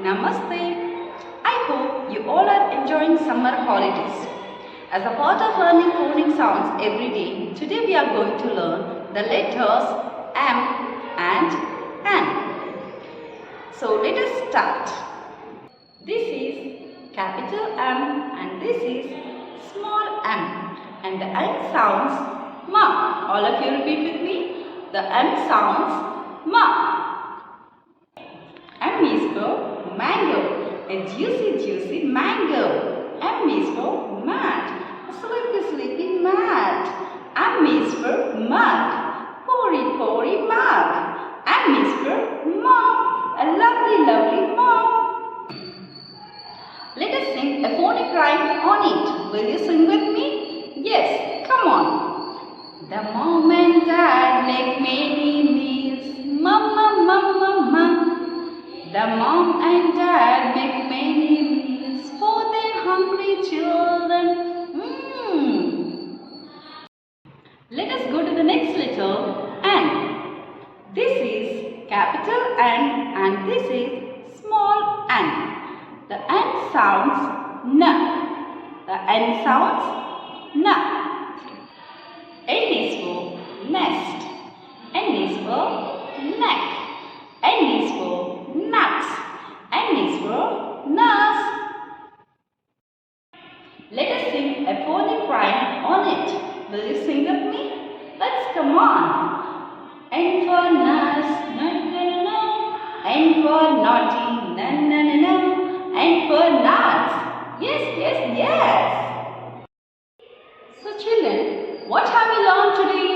Namaste. I hope you all are enjoying summer holidays. As a part of learning phonic sounds every day, today we are going to learn the letters M and N. So let us start. This is capital M and this is small m. And the M sounds ma. All of you repeat with me. The M sounds ma. M is for mango, a juicy mango. M is for mat, a sleepy mat. M is for mug, pory mug. M is for mom, a lovely mom. Let us sing a phonic rhyme on it. Will you sing with me? Yes, come on. The mom and dad make many meals. Mama. The mom and dad make many meals for their hungry children. Let us go to the next letter, N. This is capital N and this is small n. The N sounds N. The N sounds N. N is for nest. N is for neck. N is for nuts. N is for nurse. Let us sing a phonic rhyme on it. Will you sing with me? Let's come on. N for nurse, no. N for naughty, no. N for nuts. Yes. So children, what have we learned today?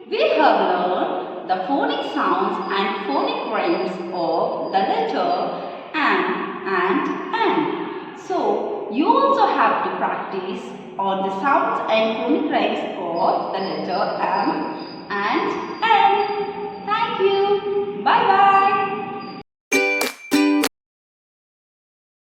We have learned the phonic sounds and phonic rhymes of the letter M and N. So, you also have to practice on the sounds and phonic rhymes of the letter M and N. Thank you. Bye-bye.